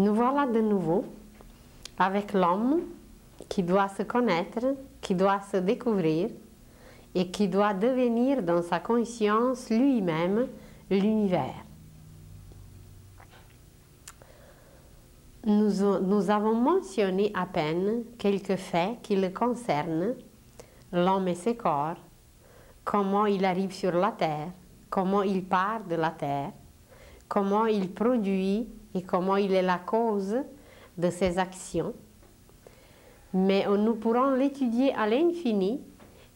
Nous voilà de nouveau avec l'homme qui doit se connaître, qui doit se découvrir et qui doit devenir dans sa conscience lui-même l'univers. Nous avons mentionné à peine quelques faits qui le concernent, l'homme et ses corps, comment il arrive sur la terre, comment il part de la terre, comment il produit et comment il est la cause de ses actions. Mais nous pourrons l'étudier à l'infini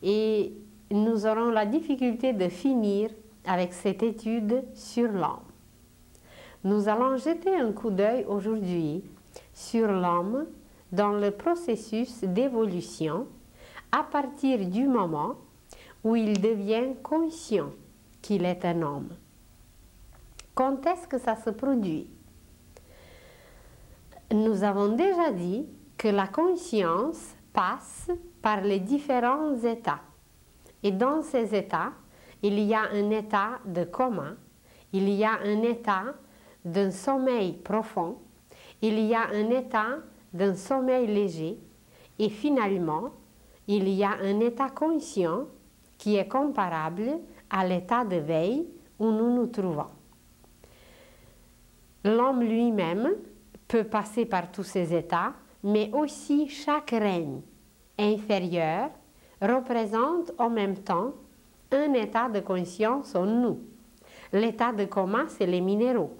et nous aurons la difficulté de finir avec cette étude sur l'homme. Nous allons jeter un coup d'œil aujourd'hui sur l'homme dans le processus d'évolution à partir du moment où il devient conscient qu'il est un homme. Quand est-ce que ça se produit? Nous avons déjà dit que la conscience passe par les différents états. Et dans ces états, il y a un état de coma, il y a un état d'un sommeil profond, il y a un état d'un sommeil léger et finalement, il y a un état conscient qui est comparable à l'état de veille où nous nous trouvons. L'homme lui-même peut passer par tous ces états, mais aussi chaque règne inférieur représente en même temps un état de conscience en nous. L'état de coma, c'est les minéraux.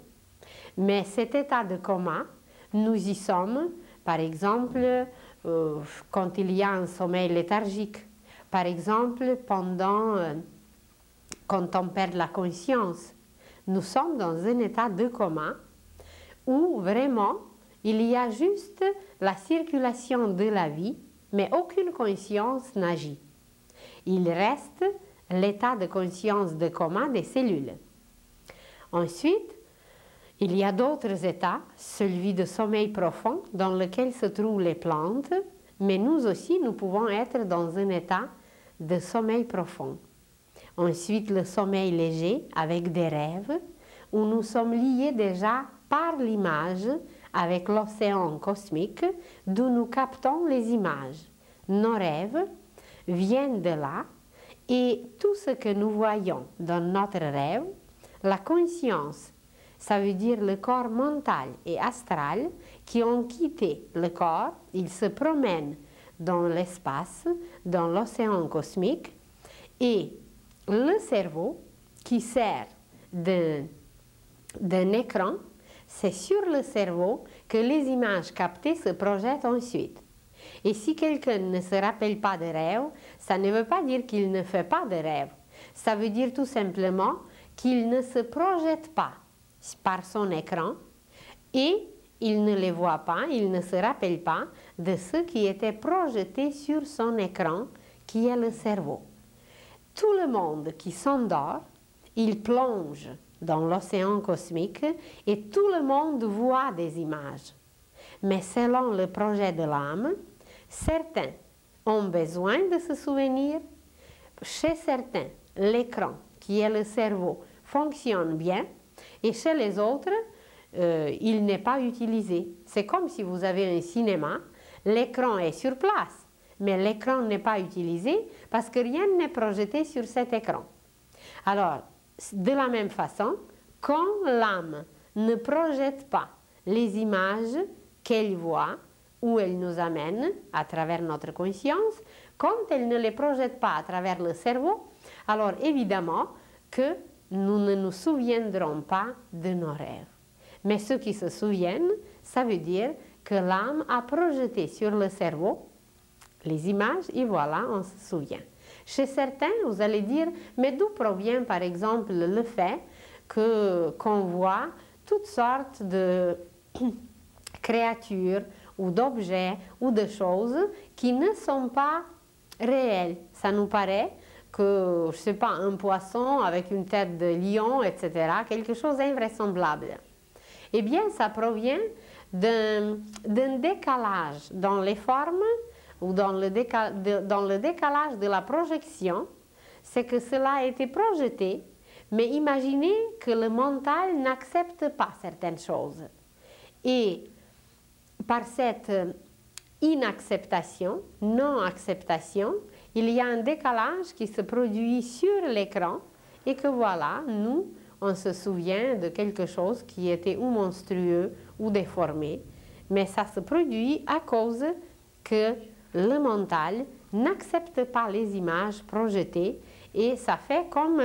Mais cet état de coma, nous y sommes, par exemple, quand il y a un sommeil léthargique, par exemple, quand on perd la conscience. Nous sommes dans un état de coma où vraiment il y a juste la circulation de la vie, mais aucune conscience n'agit. Il reste l'état de conscience de coma des cellules. Ensuite, il y a d'autres états, celui de sommeil profond dans lequel se trouvent les plantes, mais nous aussi, nous pouvons être dans un état de sommeil profond. Ensuite, le sommeil léger avec des rêves, où nous sommes liés déjà par l'image avec l'océan cosmique, d'où nous captons les images. Nos rêves viennent de là, et tout ce que nous voyons dans notre rêve, la conscience, ça veut dire le corps mental et astral qui ont quitté le corps, ils se promènent dans l'espace, dans l'océan cosmique, et le cerveau qui sert d'un écran, c'est sur le cerveau que les images captées se projettent ensuite. Et si quelqu'un ne se rappelle pas de rêve, ça ne veut pas dire qu'il ne fait pas de rêve. Ça veut dire tout simplement qu'il ne se projette pas par son écran et il ne les voit pas, il ne se rappelle pas de ce qui était projeté sur son écran, qui est le cerveau. Tout le monde qui s'endort, il plonge dans l'océan cosmique et tout le monde voit des images. Mais selon le projet de l'âme, certains ont besoin de se souvenir. Chez certains, l'écran, qui est le cerveau, fonctionne bien et chez les autres, il n'est pas utilisé. C'est comme si vous avez un cinéma, l'écran est sur place, mais l'écran n'est pas utilisé parce que rien n'est projeté sur cet écran. Alors, de la même façon, quand l'âme ne projette pas les images qu'elle voit ou elle nous amène à travers notre conscience, quand elle ne les projette pas à travers le cerveau, alors évidemment que nous ne nous souviendrons pas de nos rêves. Mais ceux qui se souviennent, ça veut dire que l'âme a projeté sur le cerveau les images et voilà, on se souvient. Chez certains, vous allez dire, mais d'où provient par exemple le fait qu'on voit toutes sortes de créatures ou d'objets ou de choses qui ne sont pas réelles. Ça nous paraît que, je ne sais pas, un poisson avec une tête de lion, etc., quelque chose d'invraisemblable. Eh bien, ça provient d'un décalage dans les formes ou dans le décalage de la projection, c'est que cela a été projeté, mais imaginez que le mental n'accepte pas certaines choses. Et par cette inacceptation, non-acceptation, il y a un décalage qui se produit sur l'écran et que voilà, nous, on se souvient de quelque chose qui était ou monstrueux ou déformé, mais ça se produit à cause que le mental n'accepte pas les images projetées et ça fait comme,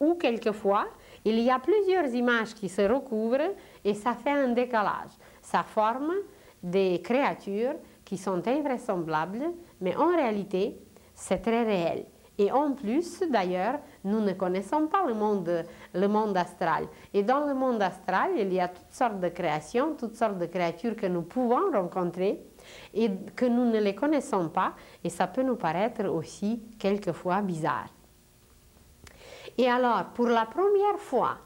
ou quelquefois, il y a plusieurs images qui se recouvrent et ça fait un décalage. Ça forme des créatures qui sont invraisemblables, mais en réalité, c'est très réel. Et en plus, d'ailleurs, nous ne connaissons pas le monde astral. Et dans le monde astral, il y a toutes sortes de créations, toutes sortes de créatures que nous pouvons rencontrer et que nous ne les connaissons pas. Et ça peut nous paraître aussi quelquefois bizarre. Et alors, pour la première fois,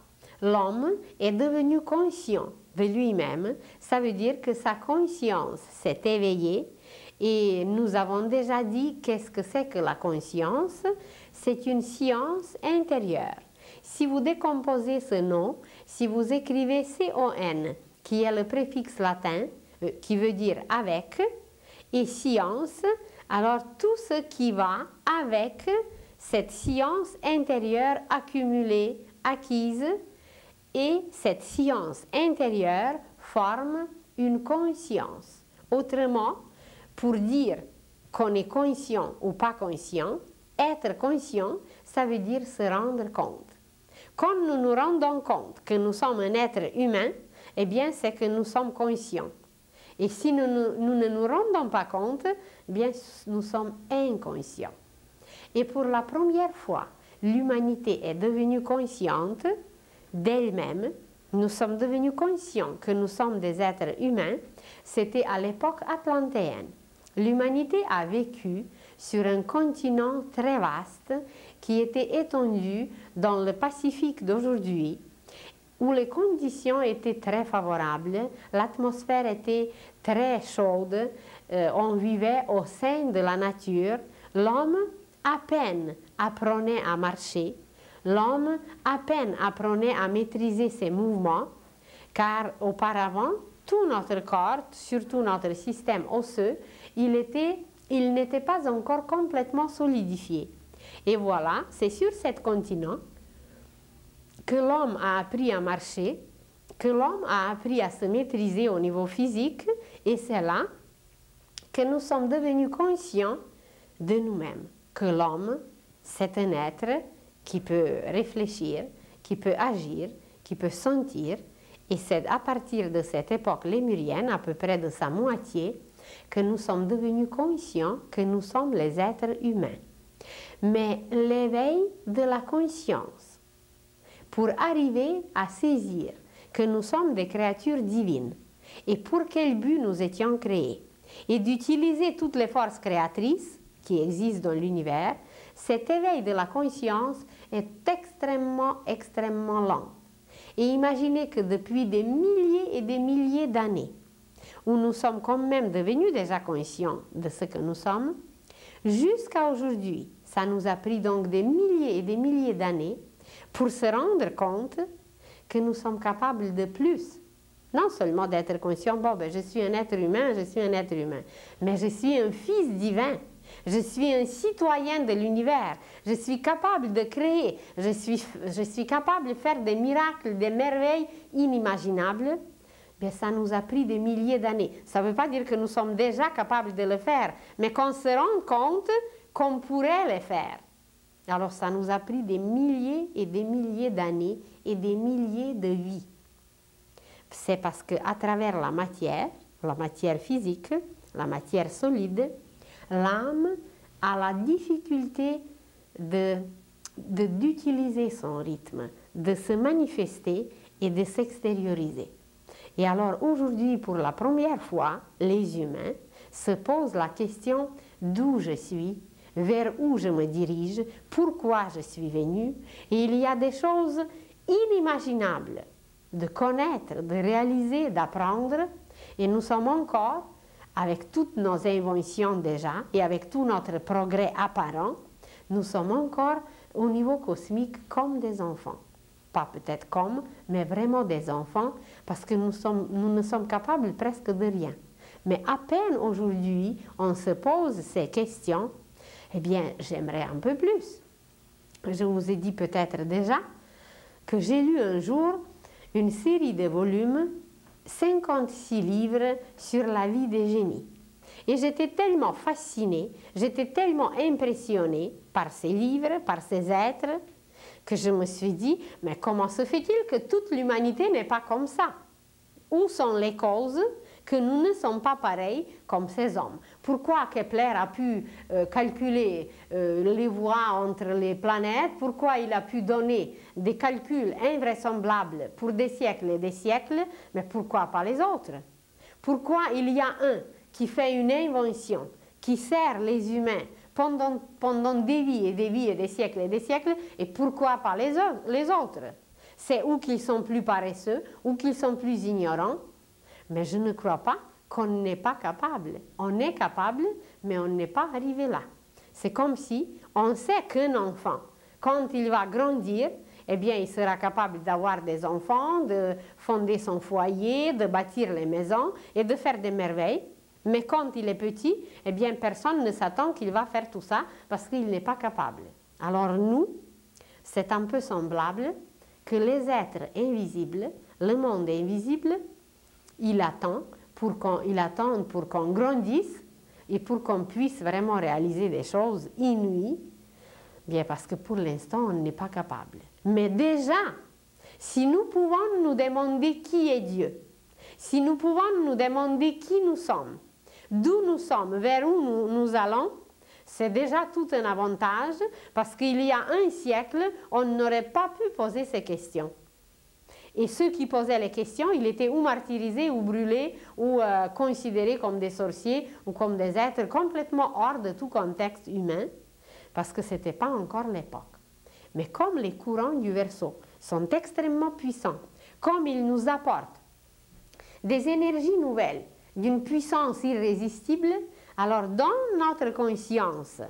l'homme est devenu conscient de lui-même. Ça veut dire que sa conscience s'est éveillée. Et nous avons déjà dit qu'est-ce que c'est que la conscience? C'est une science intérieure. Si vous décomposez ce nom, si vous écrivez C-O-N, qui est le préfixe latin, qui veut dire avec, et science, alors tout ce qui va avec cette science intérieure accumulée, acquise, et cette science intérieure forme une conscience. Autrement, pour dire qu'on est conscient ou pas conscient, être conscient, ça veut dire se rendre compte. Quand nous nous rendons compte que nous sommes un être humain, eh bien, c'est que nous sommes conscients. Et si nous ne nous rendons pas compte, eh bien, nous sommes inconscients. Et pour la première fois, l'humanité est devenue consciente d'elle-même. Nous sommes devenus conscients que nous sommes des êtres humains. C'était à l'époque atlantéenne. L'humanité a vécu sur un continent très vaste qui était étendu dans le Pacifique d'aujourd'hui, où les conditions étaient très favorables, l'atmosphère était très chaude, on vivait au sein de la nature, l'homme à peine apprenait à marcher, l'homme à peine apprenait à maîtriser ses mouvements, car auparavant, tout notre corps, surtout notre système osseux, il n'était pas encore complètement solidifié. Et voilà, c'est sur cet continent que l'homme a appris à marcher, que l'homme a appris à se maîtriser au niveau physique, et c'est là que nous sommes devenus conscients de nous-mêmes, que l'homme, c'est un être qui peut réfléchir, qui peut agir, qui peut sentir, et c'est à partir de cette époque lémurienne, à peu près de sa moitié, que nous sommes devenus conscients que nous sommes les êtres humains. Mais l'éveil de la conscience, pour arriver à saisir que nous sommes des créatures divines, et pour quel but nous étions créés, et d'utiliser toutes les forces créatrices qui existent dans l'univers, cet éveil de la conscience est extrêmement lent. Et imaginez que depuis des milliers et des milliers d'années, où nous sommes quand même devenus déjà conscients de ce que nous sommes, jusqu'à aujourd'hui, ça nous a pris donc des milliers et des milliers d'années pour se rendre compte que nous sommes capables de plus. Non seulement d'être conscients, bon, ben, je suis un être humain, mais je suis un fils divin. Je suis un citoyen de l'univers, je suis capable de créer, je suis capable de faire des miracles, des merveilles inimaginables. Bien, ça nous a pris des milliers d'années. Ça ne veut pas dire que nous sommes déjà capables de le faire, mais qu'on se rend compte qu'on pourrait le faire. Alors ça nous a pris des milliers et des milliers d'années et des milliers de vies. C'est parce qu'à travers la matière physique, la matière solide, l'âme a la difficulté d'utiliser son rythme, de se manifester et de s'extérioriser. Et alors aujourd'hui, pour la première fois, les humains se posent la question d'où je suis, vers où je me dirige, pourquoi je suis venu. Et il y a des choses inimaginables de connaître, de réaliser, d'apprendre. Et nous sommes encore, avec toutes nos inventions déjà et avec tout notre progrès apparent, nous sommes encore au niveau cosmique comme des enfants. Pas peut-être comme, mais vraiment des enfants, parce que nous ne sommes capables presque de rien. Mais à peine aujourd'hui, on se pose ces questions, eh bien, j'aimerais un peu plus. Je vous ai dit peut-être déjà que j'ai lu un jour une série de volumes, 56 livres sur la vie des génies. Et j'étais tellement fascinée, j'étais tellement impressionnée par ces livres, par ces êtres, que je me suis dit, mais comment se fait-il que toute l'humanité n'est pas comme ça? Où sont les causes que nous ne sommes pas pareils comme ces hommes? Pourquoi Kepler a pu calculer les voies entre les planètes? Pourquoi il a pu donner des calculs invraisemblables pour des siècles et des siècles? Mais pourquoi pas les autres? Pourquoi il y a un qui fait une invention qui sert les humains pendant des vies et des vies et des siècles, et pourquoi pas les autres? C'est ou qu'ils sont plus paresseux, ou qu'ils sont plus ignorants, mais je ne crois pas qu'on n'est pas capable. On est capable, mais on n'est pas arrivé là. C'est comme si on sait qu'un enfant, quand il va grandir, eh bien, il sera capable d'avoir des enfants, de fonder son foyer, de bâtir les maisons et de faire des merveilles. Mais quand il est petit, eh bien, personne ne s'attend qu'il va faire tout ça parce qu'il n'est pas capable. Alors nous, c'est un peu semblable que les êtres invisibles, le monde invisible, il attend pour qu'on grandisse et pour qu'on puisse vraiment réaliser des choses inouïes, bien parce que pour l'instant, on n'est pas capable. Mais déjà, si nous pouvons nous demander qui est Dieu, si nous pouvons nous demander qui nous sommes, d'où nous sommes, vers où nous allons, c'est déjà tout un avantage parce qu'il y a un siècle, on n'aurait pas pu poser ces questions. Et ceux qui posaient les questions, ils étaient ou martyrisés, ou brûlés, ou considérés comme des sorciers, ou comme des êtres complètement hors de tout contexte humain, parce que ce n'était pas encore l'époque. Mais comme les courants du Verseau sont extrêmement puissants, comme ils nous apportent des énergies nouvelles, d'une puissance irrésistible, alors dans notre conscience,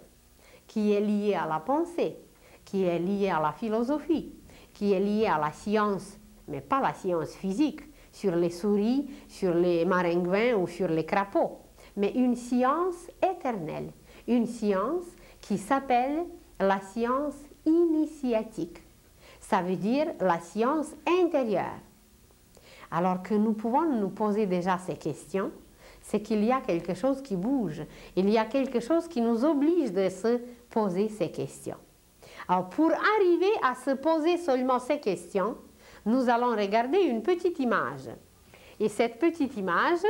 qui est liée à la pensée, qui est liée à la philosophie, qui est liée à la science, mais pas la science physique, sur les souris, sur les maringouins ou sur les crapauds, mais une science éternelle, une science qui s'appelle la science initiatique. Ça veut dire la science intérieure. Alors que nous pouvons nous poser déjà ces questions, c'est qu'il y a quelque chose qui bouge, il y a quelque chose qui nous oblige de se poser ces questions. Alors pour arriver à se poser seulement ces questions, nous allons regarder une petite image. Et cette petite image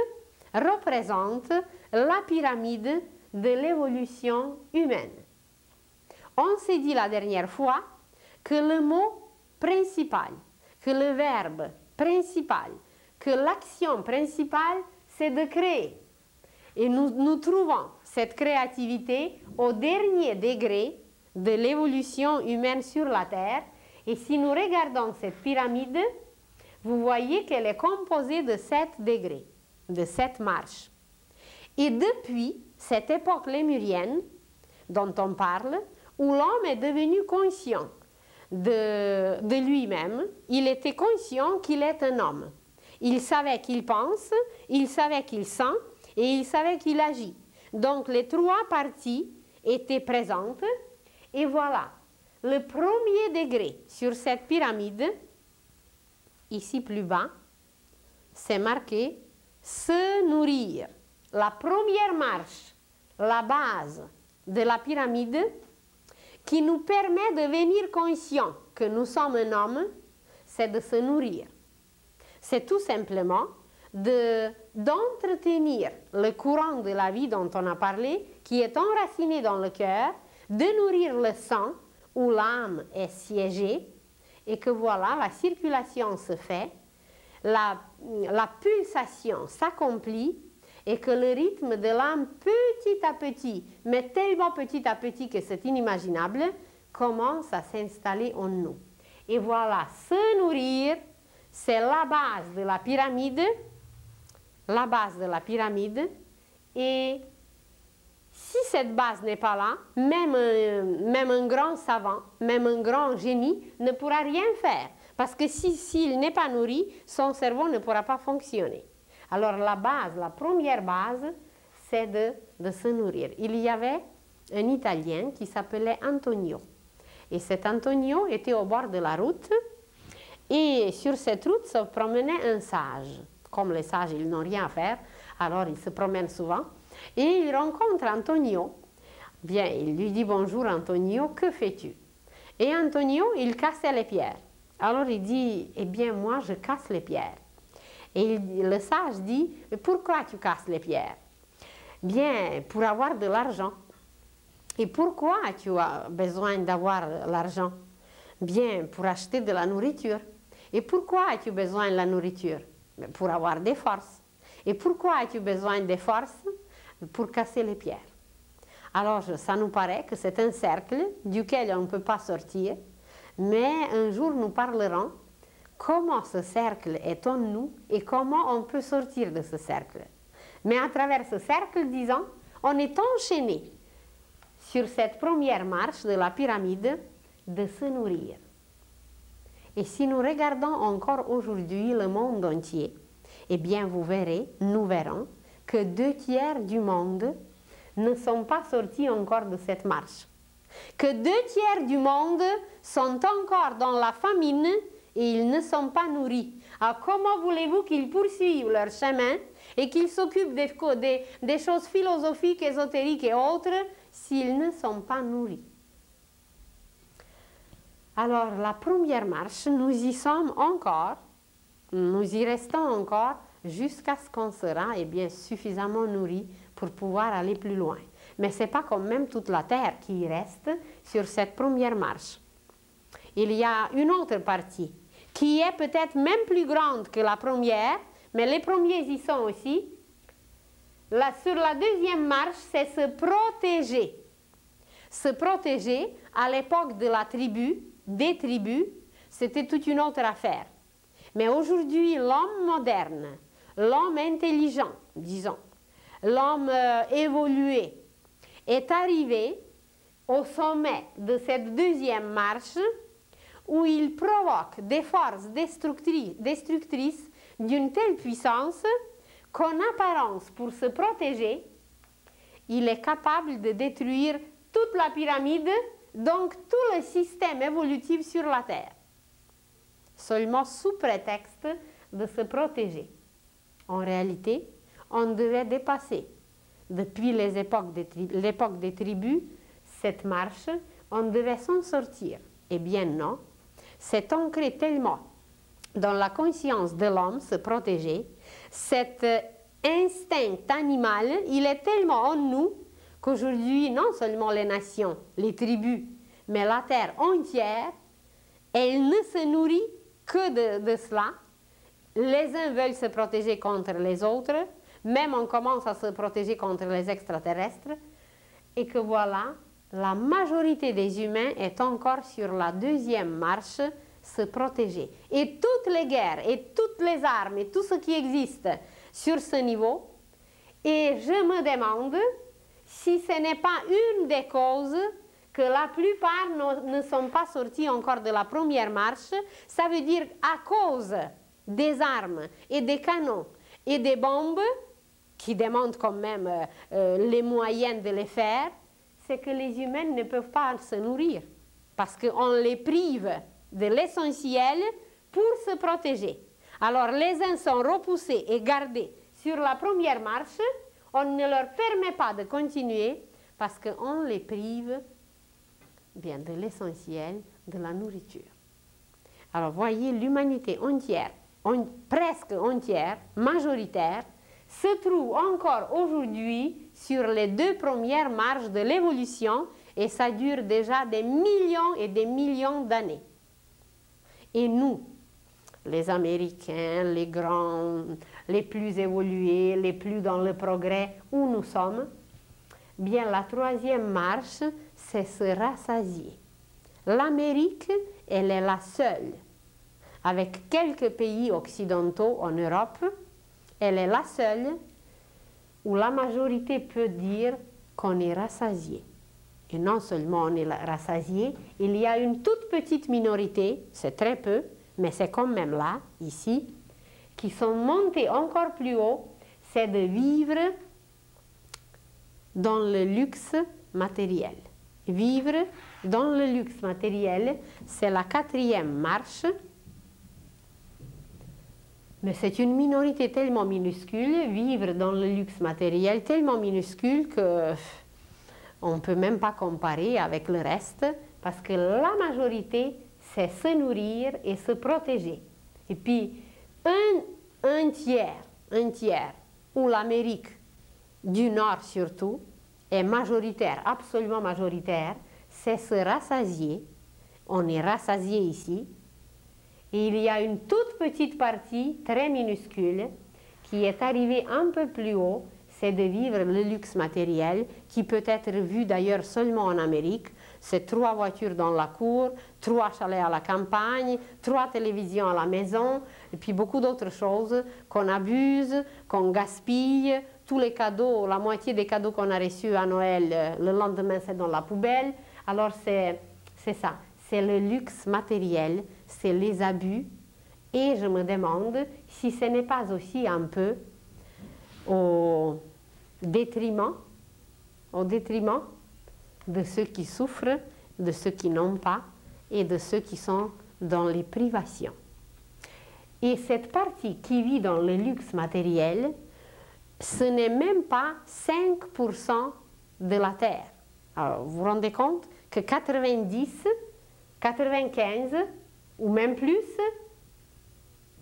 représente la pyramide de l'évolution humaine. On s'est dit la dernière fois que le mot principal, que le verbe principal, que l'action principale, c'est de créer. Et nous trouvons cette créativité au dernier degré de l'évolution humaine sur la Terre. Et si nous regardons cette pyramide, vous voyez qu'elle est composée de 7 degrés, de 7 marches. Et depuis cette époque lémurienne dont on parle, où l'homme est devenu conscient de lui-même, il était conscient qu'il est un homme. Il savait qu'il pense, il savait qu'il sent et il savait qu'il agit. Donc les 3 parties étaient présentes et voilà, le premier degré sur cette pyramide, ici plus bas, c'est marqué « se nourrir ». La première marche, la base de la pyramide, qui nous permet de devenir conscients que nous sommes un homme, c'est de se nourrir. C'est tout simplement d'entretenir le courant de la vie dont on a parlé, qui est enraciné dans le cœur, de nourrir le sang, où l'âme est siégée, et que voilà, la circulation se fait, la pulsation s'accomplit, et que le rythme de l'âme, petit à petit, mais tellement petit à petit que c'est inimaginable, commence à s'installer en nous. Et voilà, se nourrir, c'est la base de la pyramide, et si cette base n'est pas là, même un grand savant, même un grand génie ne pourra rien faire, parce que s'il n'est pas nourri, son cerveau ne pourra pas fonctionner. Alors la base, la première base, c'est de se nourrir. Il y avait un Italien qui s'appelait Antonio. Et cet Antonio était au bord de la route. Et sur cette route se promenait un sage. Comme les sages, ils n'ont rien à faire, alors ils se promènent souvent. Et il rencontre Antonio. Bien, il lui dit « Bonjour Antonio, que fais-tu » Et Antonio, il cassait les pierres. Alors il dit « Eh bien, moi, je casse les pierres. » Et le sage dit « Mais pourquoi tu casses les pierres ?»« Bien, pour avoir de l'argent. » « Et pourquoi tu as besoin d'avoir l'argent? »« Bien, pour acheter de la nourriture. »« Et pourquoi as-tu besoin de la nourriture? » Pour avoir des forces. « Et pourquoi as-tu besoin des forces? » Pour casser les pierres. Alors, ça nous paraît que c'est un cercle duquel on ne peut pas sortir, mais un jour nous parlerons comment ce cercle est en nous et comment on peut sortir de ce cercle. Mais à travers ce cercle, disons, on est enchaîné sur cette première marche de la pyramide de se nourrir. Et si nous regardons encore aujourd'hui le monde entier, eh bien vous verrez, nous verrons, que 2/3 du monde ne sont pas sortis encore de cette marche. Que 2/3 du monde sont encore dans la famine et ils ne sont pas nourris. Alors comment voulez-vous qu'ils poursuivent leur chemin et qu'ils s'occupent des choses philosophiques, ésotériques et autres s'ils ne sont pas nourris? Alors la première marche, nous y sommes encore, nous y restons encore jusqu'à ce qu'on sera suffisamment nourris pour pouvoir aller plus loin. Mais ce n'est pas quand même toute la terre qui reste sur cette première marche. Il y a une autre partie qui est peut-être même plus grande que la première, mais les premiers y sont aussi. Là, sur la deuxième marche, c'est se protéger. Se protéger, à l'époque de la tribu, des tribus, c'était toute une autre affaire. Mais aujourd'hui, l'homme moderne, l'homme intelligent, disons, l'homme évolué, est arrivé au sommet de cette deuxième marche où il provoque des forces destructrices d'une telle puissance qu'en apparence, pour se protéger, il est capable de détruire toute la pyramide, donc tout le système évolutif sur la Terre, seulement sous prétexte de se protéger. En réalité, on devait dépasser, depuis l'époque des tribus, cette marche, on devait s'en sortir. Eh bien non, c'est ancré tellement dans la conscience de l'homme, se protéger, cet instinct animal, il est tellement en nous qu'aujourd'hui, non seulement les nations, les tribus, mais la terre entière, elle ne se nourrit que de cela. Les uns veulent se protéger contre les autres, même on commence à se protéger contre les extraterrestres, et que voilà, la majorité des humains est encore sur la deuxième marche, se protéger. Et toutes les guerres, et toutes les armes, et tout ce qui existe sur ce niveau, et je me demande si ce n'est pas une des causes que la plupart ne sont pas sortis encore de la première marche, ça veut dire à cause des armes et des canons et des bombes, qui demandent quand même les moyens de les faire, c'est que les humains ne peuvent pas se nourrir, parce qu'on les prive de l'essentiel pour se protéger. Alors les uns sont repoussés et gardés sur la première marche, on ne leur permet pas de continuer parce qu'on les prive bien de l'essentiel, de la nourriture. Alors voyez, l'humanité entière, presque entière, majoritaire, se trouve encore aujourd'hui sur les 2 premières marches de l'évolution et ça dure déjà des millions et des millions d'années. Et nous, les Américains, les grands, les plus évolués, les plus dans le progrès, où nous sommes, bien la 3e marche, c'est se rassasier. L'Amérique, elle est la seule, avec quelques pays occidentaux en Europe, elle est la seule où la majorité peut dire qu'on est rassasié. Et non seulement on est rassasié, il y a une toute petite minorité, c'est très peu, mais c'est quand même là, ici, qui sont montés encore plus haut, c'est de vivre dans le luxe matériel. Vivre dans le luxe matériel, c'est la 4e marche, mais c'est une minorité tellement minuscule, vivre dans le luxe matériel tellement minuscule que on ne peut même pas comparer avec le reste, parce que la majorité, c'est se nourrir et se protéger. Et puis, un tiers, où l'Amérique du Nord surtout, est majoritaire, absolument majoritaire, c'est se rassasier. On est rassasié ici. Et il y a une toute petite partie, très minuscule, qui est arrivée un peu plus haut, c'est de vivre le luxe matériel, qui peut être vu d'ailleurs seulement en Amérique. C'est 3 voitures dans la cour, 3 chalets à la campagne, 3 télévisions à la maison, et puis beaucoup d'autres choses qu'on abuse, qu'on gaspille. Tous les cadeaux, la moitié des cadeaux qu'on a reçus à Noël, le lendemain c'est dans la poubelle. Alors c'est ça, c'est le luxe matériel, c'est les abus. Et je me demande si ce n'est pas aussi un peu au détriment de ceux qui souffrent, de ceux qui n'ont pas et de ceux qui sont dans les privations. Et cette partie qui vit dans le luxe matériel, ce n'est même pas 5% de la Terre. Alors, vous vous rendez compte que 90, 95 ou même plus,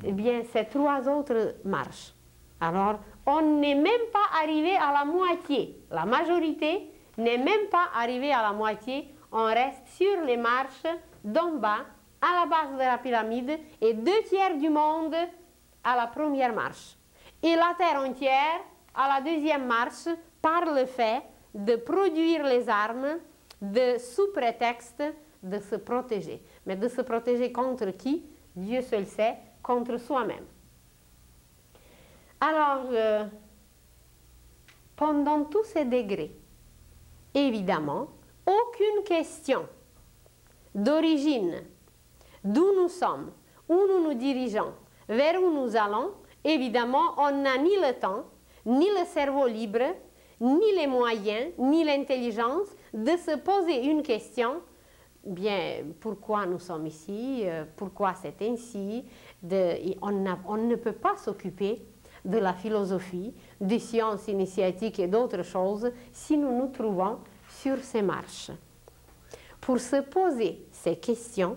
eh bien, c'est 3 autres marches. Alors, on n'est même pas arrivé à la moitié. La majorité n'est même pas arrivée à la moitié. On reste sur les marches d'en bas, à la base de la pyramide, et 2 tiers du monde à la première marche. Et la Terre entière à la 2e marche par le fait de produire les armes sous prétexte de se protéger. Mais de se protéger contre qui? Dieu seul sait, contre soi-même. Alors, pendant tous ces degrés, évidemment, aucune question d'origine, d'où nous sommes, où nous nous dirigeons, vers où nous allons, évidemment, on n'a ni le temps, ni le cerveau libre, ni les moyens, ni l'intelligence de se poser une question, bien, pourquoi nous sommes ici, pourquoi c'est ainsi, on ne peut pas s'occuper de la philosophie, des sciences initiatiques et d'autres choses si nous nous trouvons sur ces marches. Pour se poser ces questions,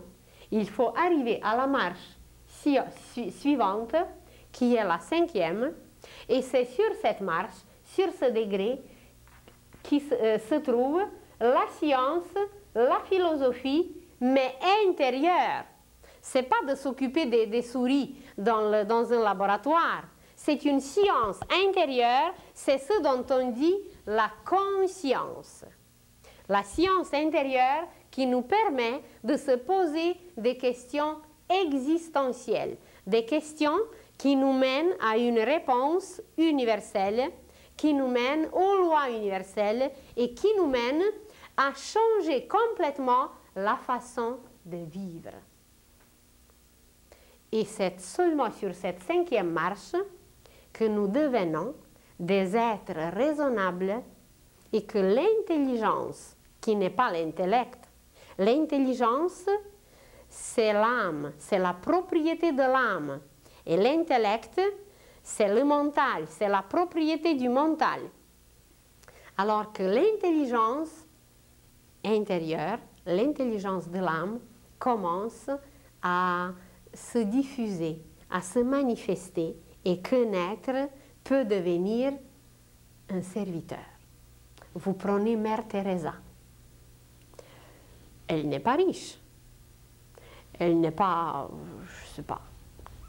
il faut arriver à la marche suivante, qui est la 5e, et c'est sur cette marche, sur ce degré, qui se trouve la science, la philosophie, mais intérieure. Ce n'est pas de s'occuper des souris dans un laboratoire. C'est une science intérieure, c'est ce dont on dit la conscience. La science intérieure qui nous permet de se poser des questions existentielles, des questions qui nous mènent à une réponse universelle, qui nous mènent aux lois universelles et qui nous mènent à changer complètement la façon de vivre. Et c'est seulement sur cette 5e marche que nous devenons des êtres raisonnables et que l'intelligence, qui n'est pas l'intellect, l'intelligence, c'est l'âme, c'est la propriété de l'âme. Et l'intellect, c'est le mental, c'est la propriété du mental. Alors que l'intelligence intérieure, l'intelligence de l'âme, commence à se diffuser, à se manifester, et qu'un être peut devenir un serviteur. Vous prenez Mère Teresa. Elle n'est pas riche. Elle n'est pas, je ne sais pas,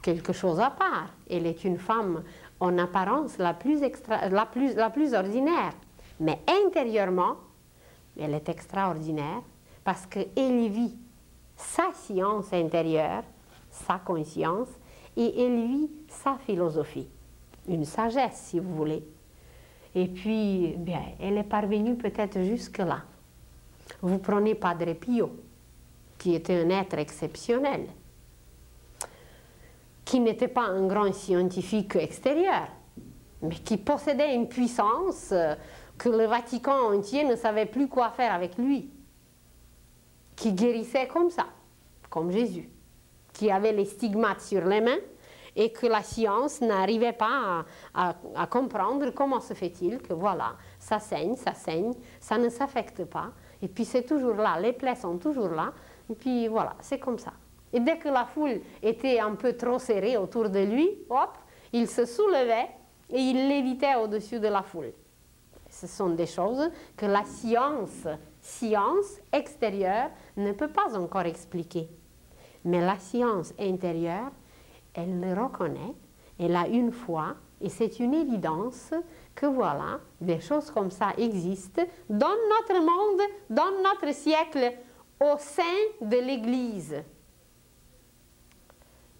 quelque chose à part. Elle est une femme en apparence la plus ordinaire. Mais intérieurement, elle est extraordinaire parce qu'elle vit sa science intérieure, sa conscience, et elle vit sa philosophie, une sagesse si vous voulez. Et puis, bien, elle est parvenue peut-être jusque-là. Vous prenez Padre Pio, qui était un être exceptionnel, qui n'était pas un grand scientifique extérieur, mais qui possédait une puissance que le Vatican entier ne savait plus quoi faire avec lui, qui guérissait comme ça, comme Jésus, qui avait les stigmates sur les mains et que la science n'arrivait pas à comprendre comment se fait-il que voilà, ça saigne, ça ne s'affecte pas, et puis c'est toujours là, les plaies sont toujours là, et puis voilà, c'est comme ça. Et dès que la foule était un peu trop serrée autour de lui, hop, il se soulevait et il lévitait au-dessus de la foule. Ce sont des choses que la science extérieure ne peut pas encore expliquer. Mais la science intérieure, elle le reconnaît, elle a une foi, et c'est une évidence que voilà, des choses comme ça existent dans notre monde, dans notre siècle, au sein de l'Église.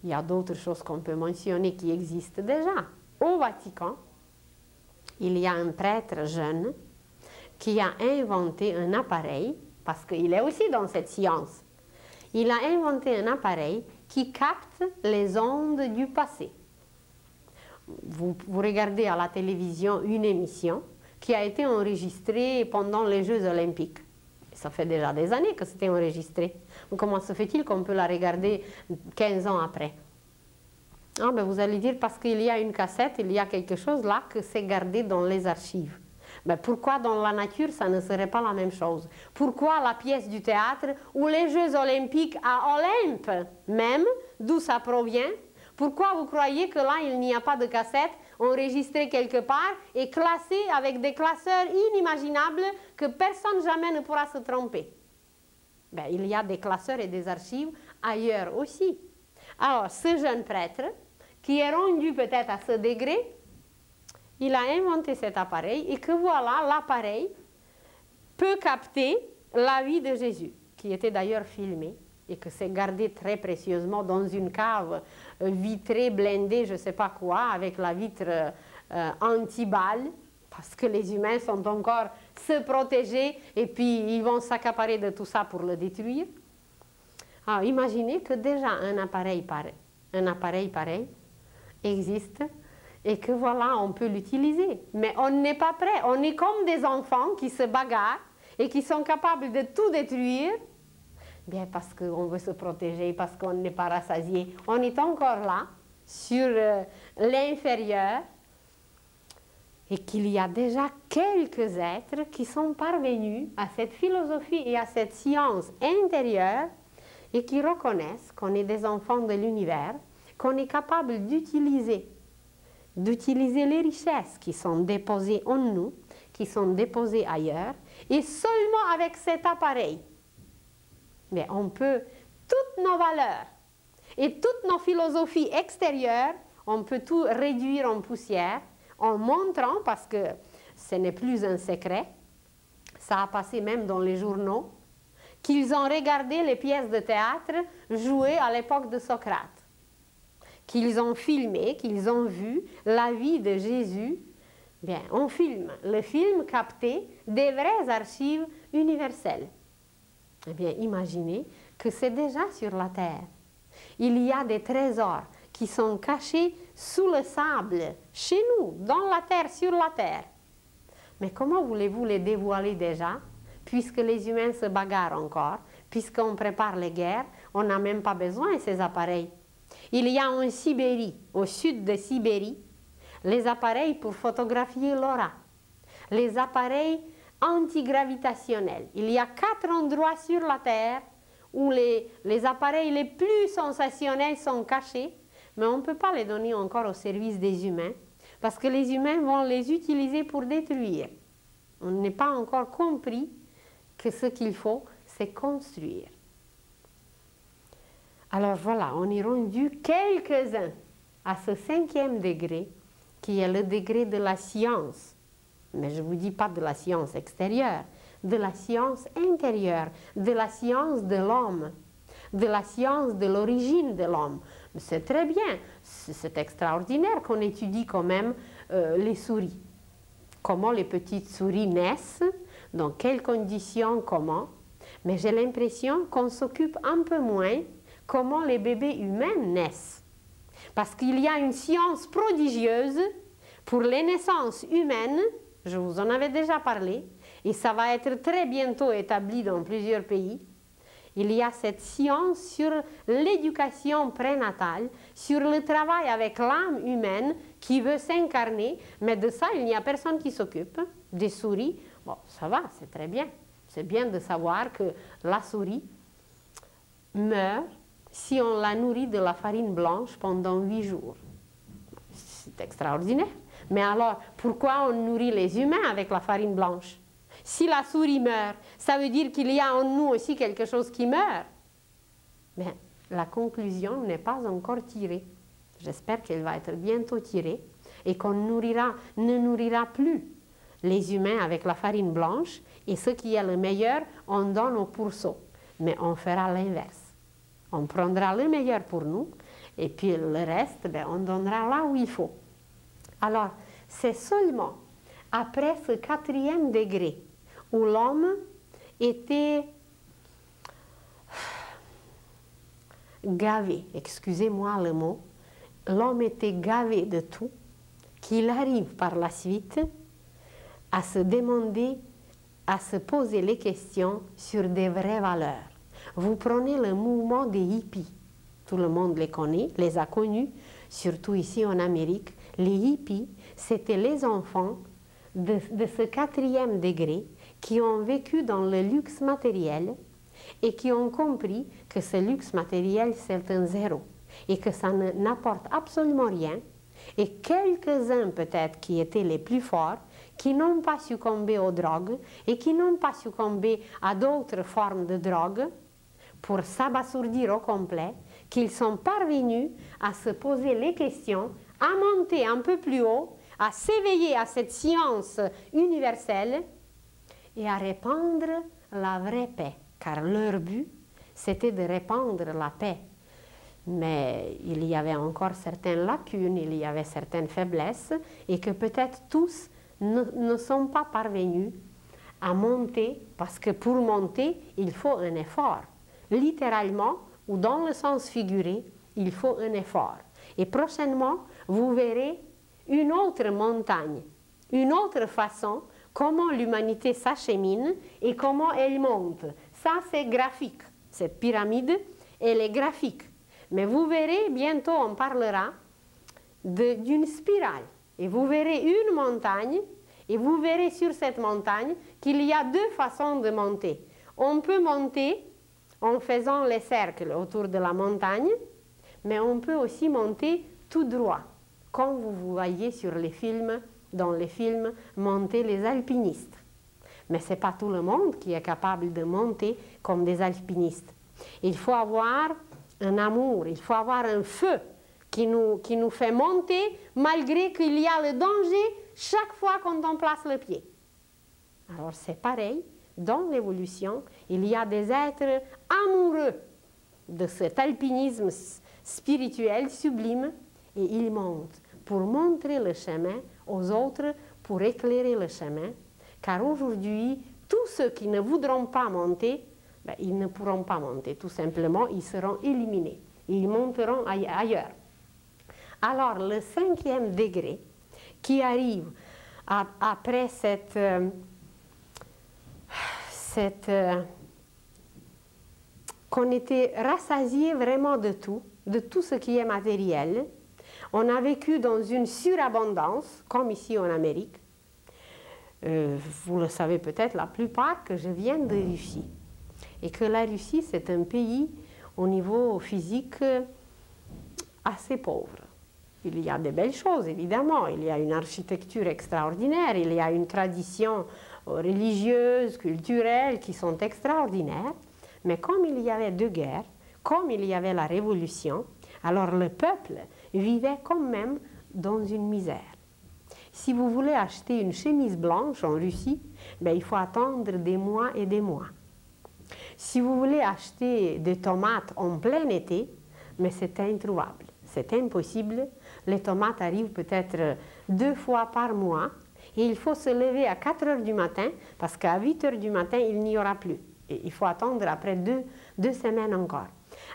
Il y a d'autres choses qu'on peut mentionner qui existent déjà. Au Vatican, il y a un prêtre jeune qui a inventé un appareil, parce qu'il est aussi dans cette science. Il a inventé un appareil qui capte les ondes du passé. Vous regardez à la télévision une émission qui a été enregistrée pendant les Jeux Olympiques. Ça fait déjà des années que c'était enregistré. Comment se fait-il qu'on peut la regarder 15 ans après? Ah, ben vous allez dire parce qu'il y a une cassette, il y a quelque chose là que c'est gardé dans les archives. Ben pourquoi dans la nature ça ne serait pas la même chose? Pourquoi la pièce du théâtre ou les Jeux Olympiques à Olympe même, d'où ça provient? Pourquoi vous croyez que là il n'y a pas de cassette enregistrée quelque part et classée avec des classeurs inimaginables que personne jamais ne pourra se tromper? Ben, il y a des classeurs et des archives ailleurs aussi. Alors ce jeune prêtre qui est rendu peut-être à ce degré, il a inventé cet appareil et que voilà, l'appareil peut capter la vie de Jésus, qui était d'ailleurs filmé et que c'est gardé très précieusement dans une cave vitrée, blindée, je ne sais pas quoi, avec la vitre anti-balles, parce que les humains sont encore se protéger et puis ils vont s'accaparer de tout ça pour le détruire. Alors, imaginez que déjà un appareil pareil existe et que voilà, on peut l'utiliser. Mais on n'est pas prêt. On est comme des enfants qui se bagarrent et qui sont capables de tout détruire. Bien parce qu'on veut se protéger, parce qu'on n'est pas rassasié. On est encore là, sur l'inférieur, et qu'il y a déjà quelques êtres qui sont parvenus à cette philosophie et à cette science intérieure et qui reconnaissent qu'on est des enfants de l'univers, qu'on est capable d'utiliser les richesses qui sont déposées en nous, qui sont déposées ailleurs, et seulement avec cet appareil, mais on peut, toutes nos valeurs et toutes nos philosophies extérieures, on peut tout réduire en poussière en montrant, parce que ce n'est plus un secret, ça a passé même dans les journaux, qu'ils ont regardé les pièces de théâtre jouées à l'époque de Socrate, qu'ils ont filmé, qu'ils ont vu la vie de Jésus. Bien, on filme. Le film captait des vraies archives universelles. Eh bien, imaginez que c'est déjà sur la terre. Il y a des trésors qui sont cachés sous le sable, chez nous, dans la terre, sur la terre. Mais comment voulez-vous les dévoiler déjà, puisque les humains se bagarrent encore, puisqu'on prépare les guerres, on n'a même pas besoin de ces appareils. Il y a en Sibérie, au sud de Sibérie, les appareils pour photographier l'aura, les appareils antigravitationnels. Il y a 4 endroits sur la Terre où les appareils les plus sensationnels sont cachés, mais on ne peut pas les donner encore au service des humains, parce que les humains vont les utiliser pour détruire. On n'est pas encore compris que ce qu'il faut, c'est construire. Alors voilà, on est rendu quelques-uns à ce 5e degré, qui est le degré de la science. Mais je ne vous dis pas de la science extérieure, de la science intérieure, de la science de l'homme, de la science de l'origine de l'homme. C'est très bien, c'est extraordinaire qu'on étudie quand même les souris. Comment les petites souris naissent, dans quelles conditions, comment. Mais j'ai l'impression qu'on s'occupe un peu moins comment les bébés humains naissent. Parce qu'il y a une science prodigieuse pour les naissances humaines, je vous en avais déjà parlé, et ça va être très bientôt établi dans plusieurs pays. Il y a cette science sur l'éducation prénatale, sur le travail avec l'âme humaine qui veut s'incarner, mais de ça, il n'y a personne qui s'occupe. Des souris, bon, ça va, c'est très bien. C'est bien de savoir que la souris meurt si on la nourrit de la farine blanche pendant 8 jours. C'est extraordinaire. Mais alors, pourquoi on nourrit les humains avec la farine blanche? Si la souris meurt, ça veut dire qu'il y a en nous aussi quelque chose qui meurt. Mais la conclusion n'est pas encore tirée. J'espère qu'elle va être bientôt tirée et qu'on ne nourrira plus les humains avec la farine blanche et ce qui est le meilleur, on donne aux pourceaux. Mais on fera l'inverse. On prendra le meilleur pour nous et puis le reste, ben, on donnera là où il faut. Alors, c'est seulement après ce 4e degré où l'homme était gavé, excusez-moi le mot, l'homme était gavé de tout, qu'il arrive par la suite à se demander, à se poser les questions sur des vraies valeurs. Vous prenez le mouvement des hippies, tout le monde les connaît, les a connus, surtout ici en Amérique. Les hippies, c'était les enfants de ce 4e degré qui ont vécu dans le luxe matériel et qui ont compris que ce luxe matériel, c'est un zéro et que ça n'apporte absolument rien. Et quelques-uns peut-être qui étaient les plus forts, qui n'ont pas succombé aux drogues et qui n'ont pas succombé à d'autres formes de drogue pour s'abasourdir au complet, qu'ils sont parvenus à se poser les questions, à monter un peu plus haut, à s'éveiller à cette science universelle et à répandre la vraie paix, car leur but, c'était de répandre la paix. Mais il y avait encore certaines lacunes, il y avait certaines faiblesses, et que peut-être tous ne sont pas parvenus à monter, parce que pour monter, il faut un effort. Littéralement, ou dans le sens figuré, il faut un effort. Et prochainement, vous verrez une autre montagne, une autre façon, comment l'humanité s'achemine et comment elle monte. Ça, c'est graphique. Cette pyramide, elle est graphique. Mais vous verrez, bientôt on parlera d'une spirale. Et vous verrez une montagne, et vous verrez sur cette montagne qu'il y a 2 façons de monter. On peut monter en faisant les cercles autour de la montagne, mais on peut aussi monter tout droit, comme vous voyez sur les films, dans les films, monter les alpinistes. Mais ce n'est pas tout le monde qui est capable de monter comme des alpinistes. Il faut avoir un amour, il faut avoir un feu qui nous fait monter malgré qu'il y a le danger chaque fois quand on place le pied. Alors c'est pareil, dans l'évolution, il y a des êtres amoureux de cet alpinisme spirituel sublime et ils montent pour montrer le chemin aux autres, pour éclairer le chemin, car aujourd'hui, tous ceux qui ne voudront pas monter, ben, ils ne pourront pas monter, tout simplement, ils seront éliminés, ils monteront ailleurs. Alors, le 5e degré, qui arrive après qu'on était rassasié vraiment de tout ce qui est matériel. On a vécu dans une surabondance, comme ici en Amérique. Vous le savez peut-être, la plupart, que je viens de Russie. Et que la Russie, c'est un pays, au niveau physique, assez pauvre. Il y a de belles choses, évidemment. Il y a une architecture extraordinaire, il y a une tradition religieuse, culturelle, qui sont extraordinaires. Mais comme il y avait 2 guerres, comme il y avait la révolution, alors le peuple vivait quand même dans une misère. Si vous voulez acheter une chemise blanche en Russie, ben, il faut attendre des mois et des mois. Si vous voulez acheter des tomates en plein été, mais c'est introuvable, c'est impossible. Les tomates arrivent peut-être 2 fois par mois et il faut se lever à 4 heures du matin parce qu'à 8 heures du matin, il n'y aura plus. Et il faut attendre après 2 semaines encore.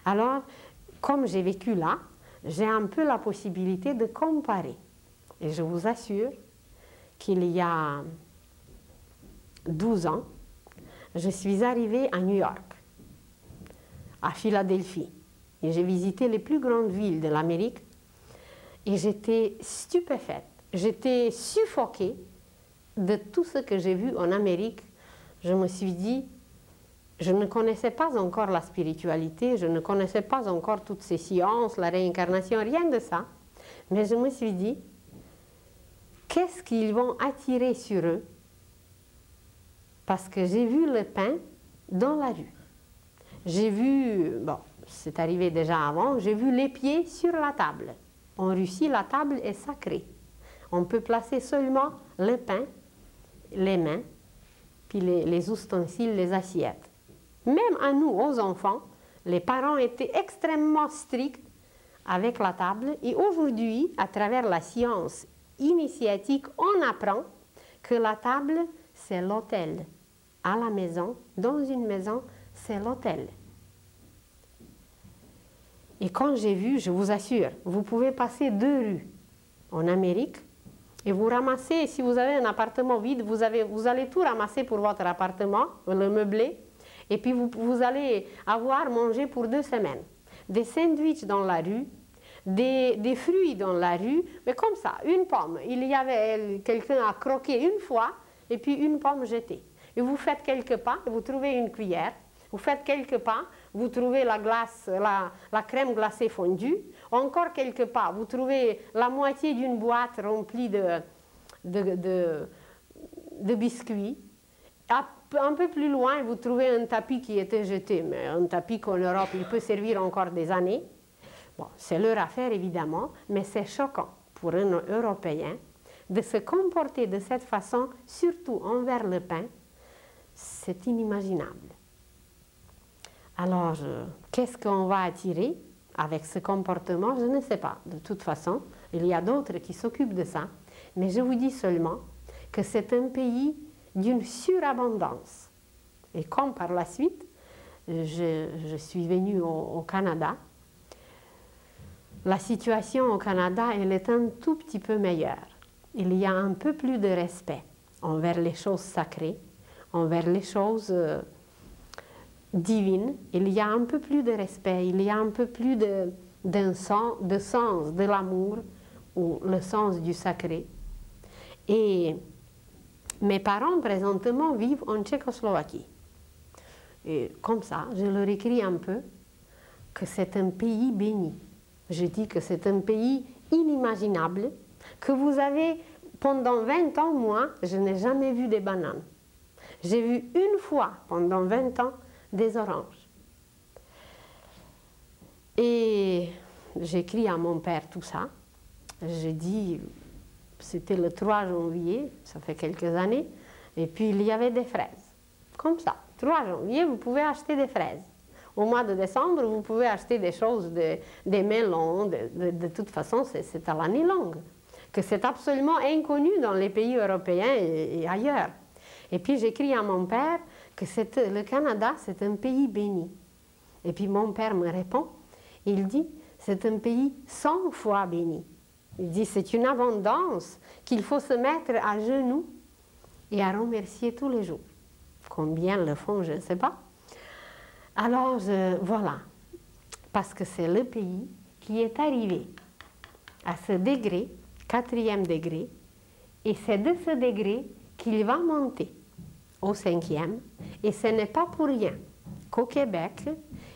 Alors, comme j'ai vécu là, j'ai un peu la possibilité de comparer. Et je vous assure qu'il y a 12 ans, je suis arrivée à New York, à Philadelphie. Et j'ai visité les plus grandes villes de l'Amérique et j'étais stupéfaite, j'étais suffoquée de tout ce que j'ai vu en Amérique. Je me suis dit, je ne connaissais pas encore la spiritualité, je ne connaissais pas encore toutes ces sciences, la réincarnation, rien de ça. Mais je me suis dit, qu'est-ce qu'ils vont attirer sur eux? Parce que j'ai vu le pain dans la rue. J'ai vu, bon, c'est arrivé déjà avant, j'ai vu les pieds sur la table. En Russie, la table est sacrée. On peut placer seulement le pain, les mains, puis les ustensiles, les assiettes. Même à nous, aux enfants, les parents étaient extrêmement stricts avec la table. Et aujourd'hui, à travers la science initiatique, on apprend que la table, c'est l'autel. À la maison, dans une maison, c'est l'autel. Et quand j'ai vu, je vous assure, vous pouvez passer 2 rues en Amérique et vous ramassez, si vous avez un appartement vide, vous allez tout ramasser pour votre appartement, le meubler, et puis vous allez avoir mangé pour 2 semaines. Des sandwichs dans la rue, des fruits dans la rue, mais comme ça, une pomme. Il y avait quelqu'un à croquer une fois, et puis une pomme jetée. Et vous faites quelques pas, vous trouvez une cuillère, vous faites quelques pas, vous trouvez la glace, la crème glacée fondue, encore quelques pas, vous trouvez la moitié d'une boîte remplie de biscuits. Un peu plus loin, vous trouvez un tapis qui était jeté, mais un tapis qu'en Europe, il peut servir encore des années. Bon, c'est leur affaire évidemment, mais c'est choquant pour un Européen de se comporter de cette façon, surtout envers le pain. C'est inimaginable. Alors, qu'est-ce qu'on va attirer avec ce comportement? Je ne sais pas. De toute façon, il y a d'autres qui s'occupent de ça. Mais je vous dis seulement que c'est un pays d'une surabondance. Et comme par la suite, je suis venue au Canada, la situation au Canada, elle est un tout petit peu meilleure. Il y a un peu plus de respect envers les choses sacrées, envers les choses divines. Il y a un peu plus de respect, il y a un peu plus de sens de l'amour ou le sens du sacré. Et mes parents présentement vivent en Tchécoslovaquie. Et comme ça, je leur écris un peu que c'est un pays béni. Je dis que c'est un pays inimaginable, que vous avez, pendant 20 ans, moi, je n'ai jamais vu des bananes. J'ai vu une fois, pendant 20 ans, des oranges. Et j'écris à mon père tout ça. Je dis, c'était le 3 janvier, ça fait quelques années, et puis il y avait des fraises. Comme ça, 3 janvier, vous pouvez acheter des fraises. Au mois de décembre, vous pouvez acheter des choses, des melons, de toute façon, c'est à l'année longue. Que c'est absolument inconnu dans les pays européens et ailleurs. Et puis j'écris à mon père que le Canada, c'est un pays béni. Et puis mon père me répond, il dit, c'est un pays 100 fois béni. Il dit, c'est une abondance qu'il faut se mettre à genoux et à remercier tous les jours. Combien le font, je ne sais pas. Alors, voilà, parce que c'est le pays qui est arrivé à ce degré, 4e degré, et c'est de ce degré qu'il va monter au 5e, et ce n'est pas pour rien qu'au Québec,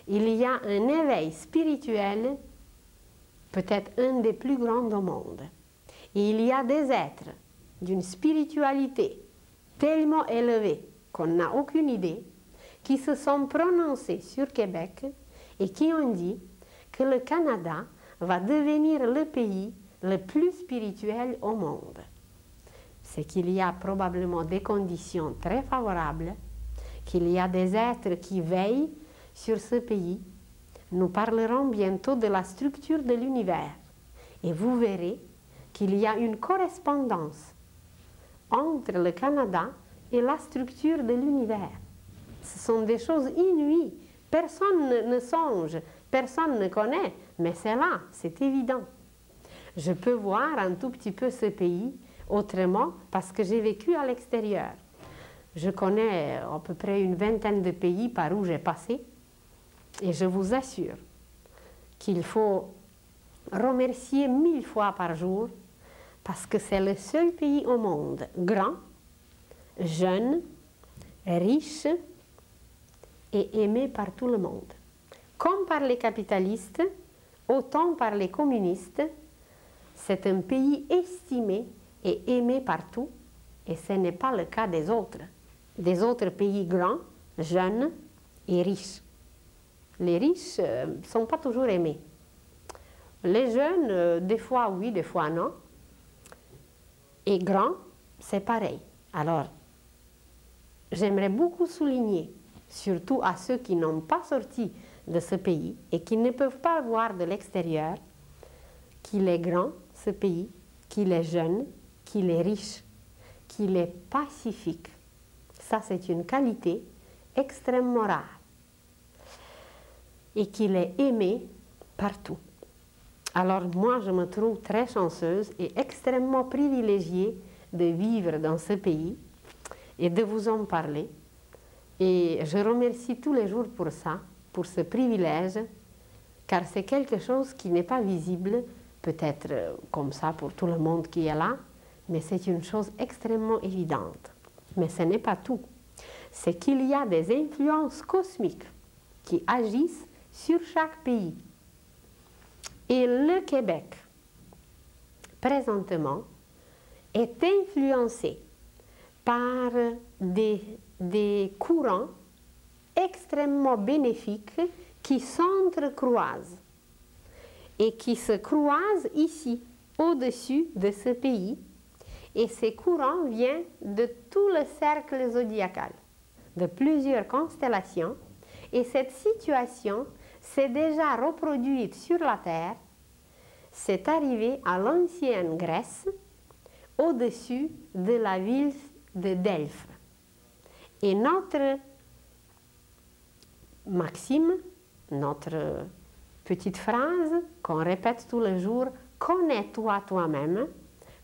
il y a un éveil spirituel, peut-être un des plus grands au monde. Et il y a des êtres d'une spiritualité tellement élevée qu'on n'a aucune idée, qui se sont prononcés sur Québec et qui ont dit que le Canada va devenir le pays le plus spirituel au monde. C'est qu'il y a probablement des conditions très favorables, qu'il y a des êtres qui veillent sur ce pays. Nous parlerons bientôt de la structure de l'univers et vous verrez qu'il y a une correspondance entre le Canada et la structure de l'univers. Ce sont des choses inouïes. Personne ne songe Personne ne connaît, mais c'est là, c'est évident. Je peux voir un tout petit peu ce pays autrement parce que j'ai vécu à l'extérieur. Je connais à peu près une vingtaine de pays par où j'ai passé et je vous assure qu'il faut remercier 1000 fois par jour parce que c'est le seul pays au monde grand, jeune, riche et aimé par tout le monde. Comme par les capitalistes, autant par les communistes, c'est un pays estimé et aimé partout, et ce n'est pas le cas des autres pays grands, jeunes et riches. Les riches ne sont pas toujours aimés. Les jeunes, des fois oui, des fois non. Et grands, c'est pareil. Alors, j'aimerais beaucoup souligner, surtout à ceux qui n'ont pas sorti de ce pays et qui ne peuvent pas voir de l'extérieur, qu'il est grand, ce pays, qu'il est jeune, qu'il est riche, qu'il est pacifique. Ça, c'est une qualité extrêmement rare. Et qu'il est aimé partout. Alors moi, je me trouve très chanceuse et extrêmement privilégiée de vivre dans ce pays et de vous en parler. Et je remercie tous les jours pour ça, pour ce privilège, car c'est quelque chose qui n'est pas visible, peut-être comme ça pour tout le monde qui est là, mais c'est une chose extrêmement évidente. Mais ce n'est pas tout. C'est qu'il y a des influences cosmiques qui agissent sur chaque pays. Et le Québec, présentement, est influencé par des courants extrêmement bénéfiques qui s'entrecroisent et qui se croisent ici, au-dessus de ce pays. Et ces courants viennent de tout le cercle zodiacal, de plusieurs constellations. Et cette situation s'est déjà reproduite sur la Terre. C'est arrivé à l'ancienne Grèce, au-dessus de la ville de Delphes. Et notre maxime, notre petite phrase qu'on répète tous les jours, « Connais-toi toi-même »,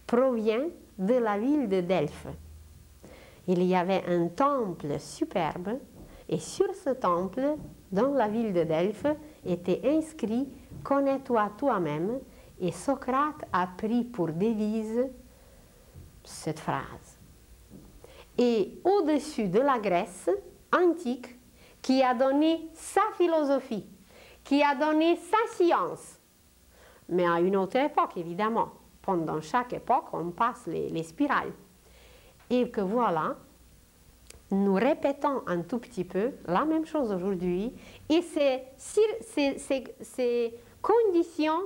provient de la ville de Delphes. Il y avait un temple superbe et sur ce temple, dans la ville de Delphes, était inscrit « Connais-toi toi-même » et Socrate a pris pour devise cette phrase. Et au-dessus de la Grèce antique, qui a donné sa philosophie, qui a donné sa science, mais à une autre époque, évidemment. Pendant chaque époque, on passe les spirales. Et que voilà, nous répétons un tout petit peu la même chose aujourd'hui. Et ces conditions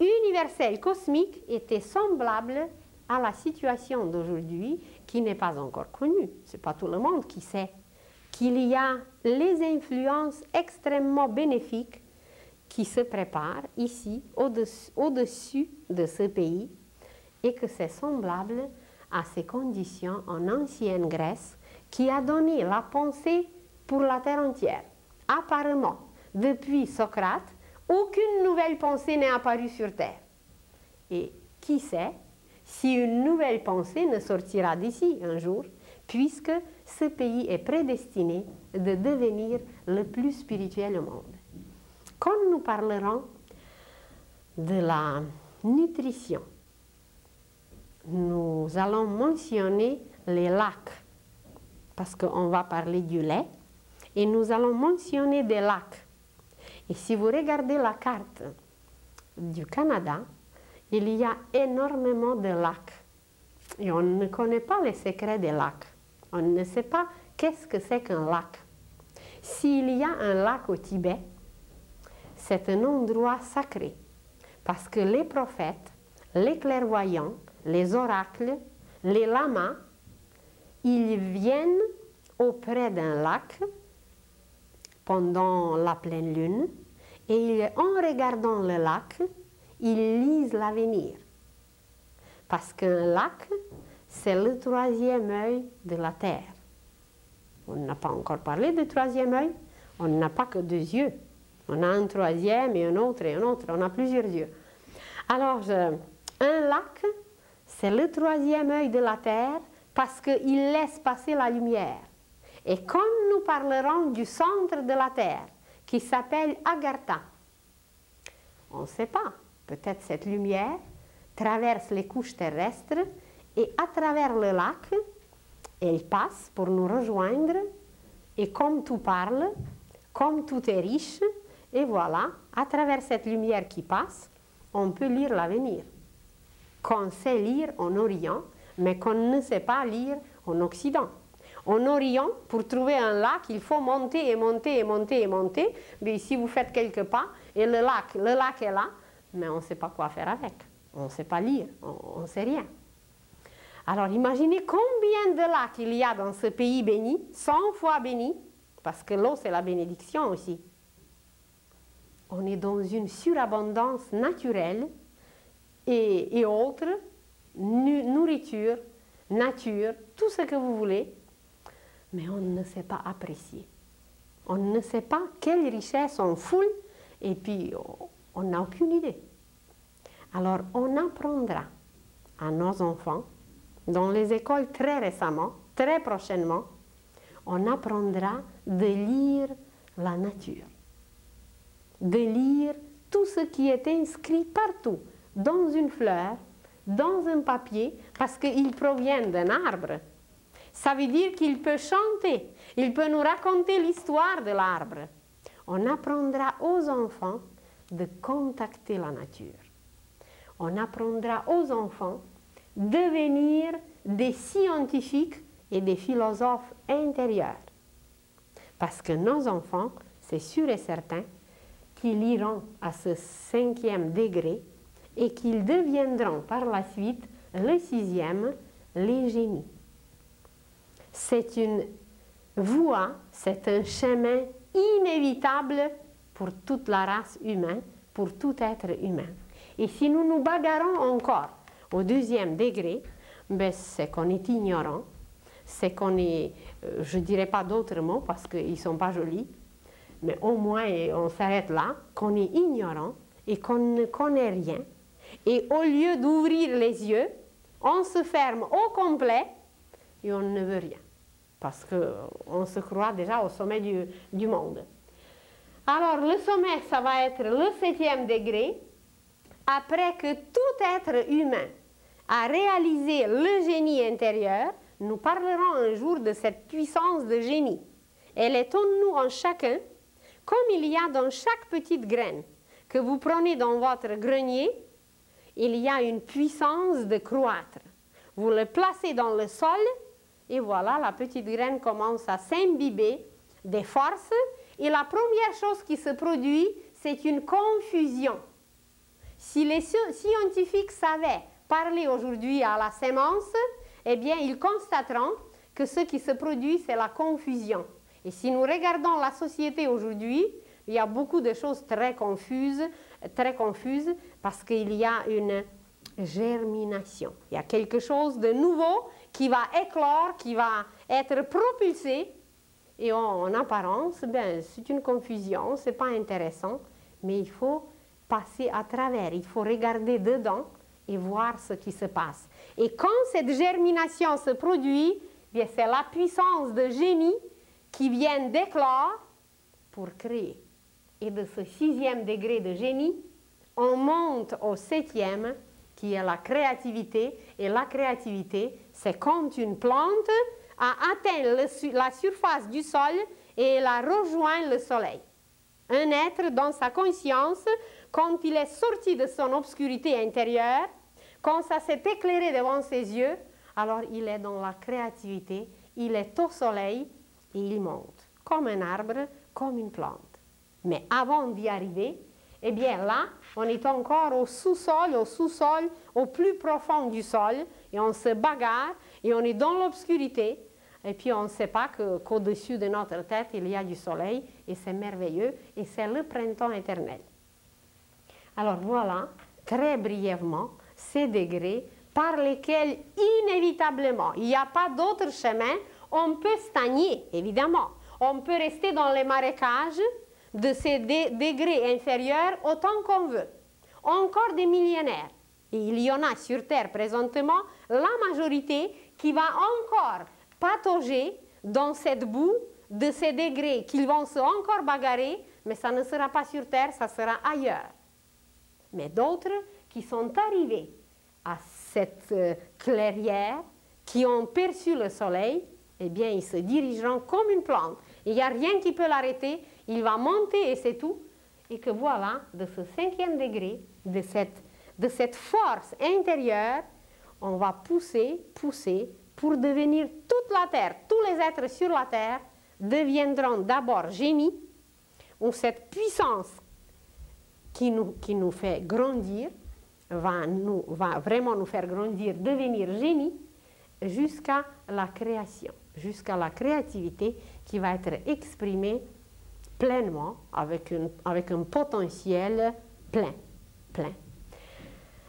universelles, cosmiques, étaient semblables à la situation d'aujourd'hui qui n'est pas encore connue. Ce n'est pas tout le monde qui sait qu'il y a les influences extrêmement bénéfiques qui se préparent ici, au-dessus de ce pays, et que c'est semblable à ces conditions en ancienne Grèce qui a donné la pensée pour la terre entière. Apparemment, depuis Socrate, aucune nouvelle pensée n'est apparue sur terre. Et qui sait si une nouvelle pensée ne sortira d'ici un jour, puisque ce pays est prédestiné de devenir le plus spirituel au monde. Quand nous parlerons de la nutrition, nous allons mentionner les lacs, parce qu'on va parler du lait, et nous allons mentionner des lacs. Et si vous regardez la carte du Canada, il y a énormément de lacs. Et on ne connaît pas les secrets des lacs. On ne sait pas qu'est-ce que c'est qu'un lac. S'il y a un lac au Tibet, c'est un endroit sacré, parce que les prophètes, les clairvoyants, les oracles, les lamas, ils viennent auprès d'un lac pendant la pleine lune et en regardant le lac, ils lisent l'avenir. Parce qu'un lac, c'est le troisième œil de la terre. On n'a pas encore parlé du troisième œil, on n'a pas que deux yeux. On a un troisième et un autre, on a plusieurs yeux. Alors, un lac, c'est le troisième œil de la Terre parce qu'il laisse passer la lumière. Et quand nous parlerons du centre de la Terre, qui s'appelle Agartha, on ne sait pas, peut-être cette lumière traverse les couches terrestres et à travers le lac, elle passe pour nous rejoindre et comme tout parle, comme tout est riche, et voilà, à travers cette lumière qui passe, on peut lire l'avenir. Qu'on sait lire en Orient, mais qu'on ne sait pas lire en Occident. En Orient, pour trouver un lac, il faut monter et monter et monter et monter. Mais si vous faites quelques pas, et le lac est là, mais on ne sait pas quoi faire avec. On ne sait pas lire, on ne sait rien. Alors imaginez combien de lacs il y a dans ce pays béni, 100 fois béni, parce que l'eau c'est la bénédiction aussi. On est dans une surabondance naturelle et autres, nourriture, nature, tout ce que vous voulez, mais on ne sait pas apprécier. On ne sait pas quelle richesse on foule et puis on n'a aucune idée. Alors on apprendra à nos enfants, dans les écoles très récemment, très prochainement, on apprendra de lire la nature, de lire tout ce qui est inscrit partout, dans une fleur, dans un papier, parce qu'il provient d'un arbre. Ça veut dire qu'il peut chanter, il peut nous raconter l'histoire de l'arbre. On apprendra aux enfants de contacter la nature. On apprendra aux enfants de devenir des scientifiques et des philosophes intérieurs. Parce que nos enfants, c'est sûr et certain, qu'ils iront à ce 5e degré et qu'ils deviendront par la suite, le 6e, les génies. C'est une voie, c'est un chemin inévitable pour toute la race humaine, pour tout être humain. Et si nous nous bagarrons encore au 2e degré, ben c'est qu'on est ignorant, c'est qu'on est, je ne dirais pas d'autres mots parce qu'ils ne sont pas jolis, mais au moins on s'arrête là, qu'on est ignorant et qu'on ne connaît rien. Et au lieu d'ouvrir les yeux, on se ferme au complet et on ne veut rien. Parce qu'on se croit déjà au sommet du monde. Alors le sommet, ça va être le 7e degré, après que tout être humain a réalisé le génie intérieur. Nous parlerons un jour de cette puissance de génie. Elle est en nous, en chacun, comme il y a dans chaque petite graine que vous prenez dans votre grenier, il y a une puissance de croître. Vous le placez dans le sol et voilà, la petite graine commence à s'imbiber des forces et la première chose qui se produit, c'est une confusion. Si les scientifiques savaient parler aujourd'hui à la sémence, eh bien, ils constateront que ce qui se produit, c'est la confusion. Et si nous regardons la société aujourd'hui, il y a beaucoup de choses très confuses parce qu'il y a une germination. Il y a quelque chose de nouveau qui va éclore, qui va être propulsé. Et en apparence, ben, c'est une confusion, ce n'est pas intéressant, mais il faut passer à travers, il faut regarder dedans et voir ce qui se passe. Et quand cette germination se produit, c'est la puissance de génie qui vient d'éclore pour créer. Et de ce 6e degré de génie, on monte au 7e, qui est la créativité. Et la créativité, c'est quand une plante a atteint la surface du sol et elle a rejoint le soleil. Un être dans sa conscience, quand il est sorti de son obscurité intérieure, quand ça s'est éclairé devant ses yeux, alors il est dans la créativité, il est au soleil et il monte, comme un arbre, comme une plante. Mais avant d'y arriver, eh bien là, on est encore au sous-sol, au plus profond du sol, et on se bagarre, et on est dans l'obscurité, et puis on ne sait pas qu'au-dessus de notre tête, il y a du soleil, et c'est merveilleux, et c'est le printemps éternel. Alors voilà, très brièvement, ces degrés par lesquels inévitablement, il n'y a pas d'autre chemin, on peut stagner, évidemment. On peut rester dans les marécages, de ces degrés inférieurs autant qu'on veut. Encore des millénaires. Et il y en a sur Terre présentement, la majorité qui va encore patauger dans cette boue de ces degrés, qu'ils vont se encore bagarrer, mais ça ne sera pas sur Terre, ça sera ailleurs. Mais d'autres qui sont arrivés à cette clairière, qui ont perçu le soleil, eh bien, ils se dirigeront comme une plante. Il n'y a rien qui peut l'arrêter, il va monter et c'est tout. Et que voilà, de ce 5e degré, de cette force intérieure, on va pousser pour devenir toute la Terre. Tous les êtres sur la Terre deviendront d'abord génies, ou cette puissance qui nous fait grandir, va vraiment nous faire grandir, devenir génie, jusqu'à la création, jusqu'à la créativité qui va être exprimée pleinement, avec un potentiel plein.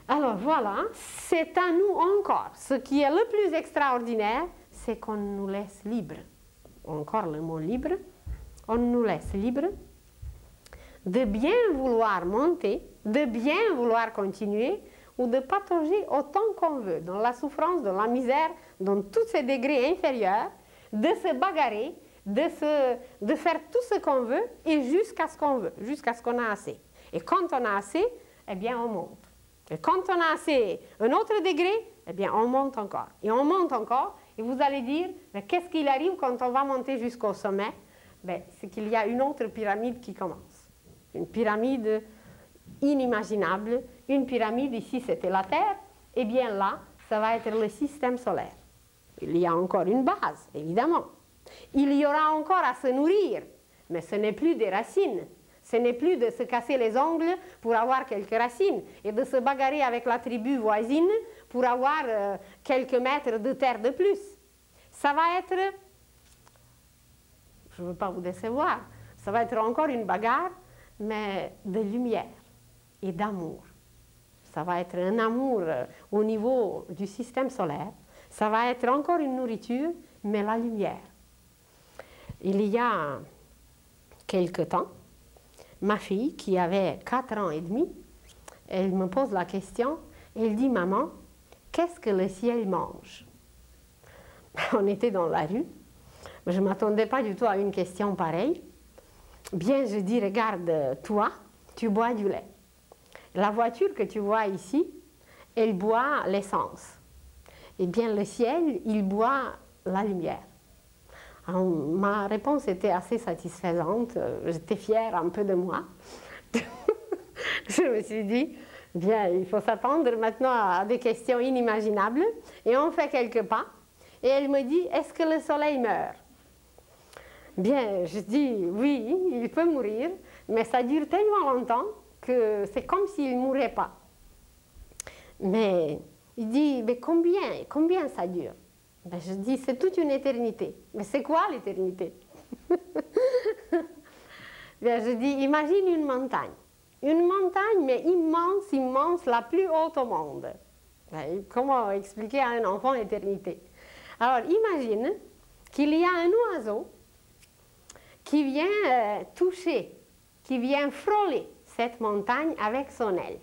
Alors voilà, c'est à nous encore. Ce qui est le plus extraordinaire, c'est qu'on nous laisse libres. Encore le mot libre. On nous laisse libres de bien vouloir monter, de bien vouloir continuer, ou de patauger autant qu'on veut, dans la souffrance, dans la misère, dans tous ces degrés inférieurs, de se bagarrer, de faire tout ce qu'on veut, et jusqu'à ce qu'on veut, jusqu'à ce qu'on a assez. Et quand on a assez, eh bien on monte. Et quand on a assez un autre degré, eh bien on monte encore. Et on monte encore, et vous allez dire, mais qu'est-ce qu'il arrive quand on va monter jusqu'au sommet? Ben, c'est qu'il y a une autre pyramide qui commence. Une pyramide inimaginable, une pyramide, ici c'était la Terre, et bien là, ça va être le système solaire. Il y a encore une base, évidemment. Il y aura encore à se nourrir, mais ce n'est plus des racines. Ce n'est plus de se casser les ongles pour avoir quelques racines et de se bagarrer avec la tribu voisine pour avoir quelques mètres de terre de plus. Ça va être, je ne veux pas vous décevoir, ça va être encore une bagarre, mais de lumière et d'amour. Ça va être un amour au niveau du système solaire. Ça va être encore une nourriture, mais la lumière. Il y a quelque temps, ma fille, qui avait 4 ans et demi, elle me pose la question, elle dit « Maman, qu'est-ce que le ciel mange ?» On était dans la rue, je ne m'attendais pas du tout à une question pareille. Bien, je dis « Regarde, toi, tu bois du lait. La voiture que tu vois ici, elle boit l'essence. Eh bien, le ciel, il boit la lumière. » Alors, ma réponse était assez satisfaisante, j'étais fière un peu de moi. Je me suis dit, bien, il faut s'attendre maintenant à des questions inimaginables, et on fait quelques pas, et elle me dit, est-ce que le soleil meurt? Bien, je dis, oui, il peut mourir, mais ça dure tellement longtemps que c'est comme s'il ne mourait pas. Mais il dit, mais combien ça dure? Ben, je dis, c'est toute une éternité. Mais c'est quoi l'éternité? Je dis, imagine une montagne. Une montagne, mais immense, immense, la plus haute au monde. Ben, comment expliquer à un enfant l'éternité? Alors, imagine qu'il y a un oiseau qui vient toucher, qui vient frôler cette montagne avec son aile.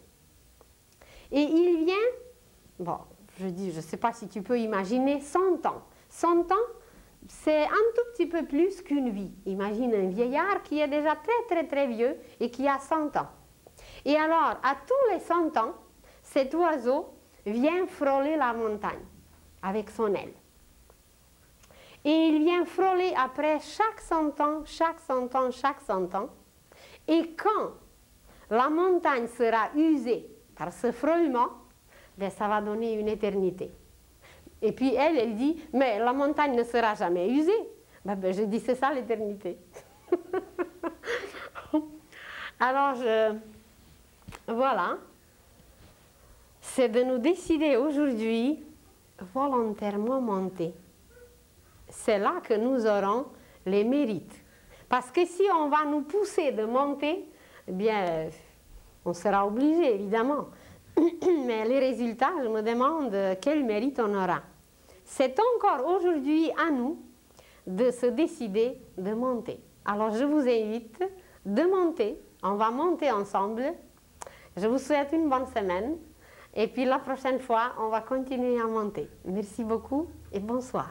Et il vient, bon, je dis, je ne sais pas si tu peux imaginer 100 ans. 100 ans, c'est un tout petit peu plus qu'une vie. Imagine un vieillard qui est déjà très vieux et qui a 100 ans. Et alors, à tous les 100 ans, cet oiseau vient frôler la montagne avec son aile. Et il vient frôler après chaque 100 ans, chaque 100 ans, chaque 100 ans. Et quand la montagne sera usée par ce frôlement, ben, ça va donner une éternité. Et puis elle dit, mais la montagne ne sera jamais usée. Ben, je dis, c'est ça l'éternité. Alors, voilà, c'est de nous décider aujourd'hui volontairement monter. C'est là que nous aurons les mérites. Parce que si on va nous pousser de monter, eh bien, on sera obligé, évidemment. Mais les résultats, je me demande quel mérite on aura. C'est encore aujourd'hui à nous de se décider de monter. Alors je vous invite de monter. On va monter ensemble. Je vous souhaite une bonne semaine. Et puis la prochaine fois, on va continuer à monter. Merci beaucoup et bonsoir.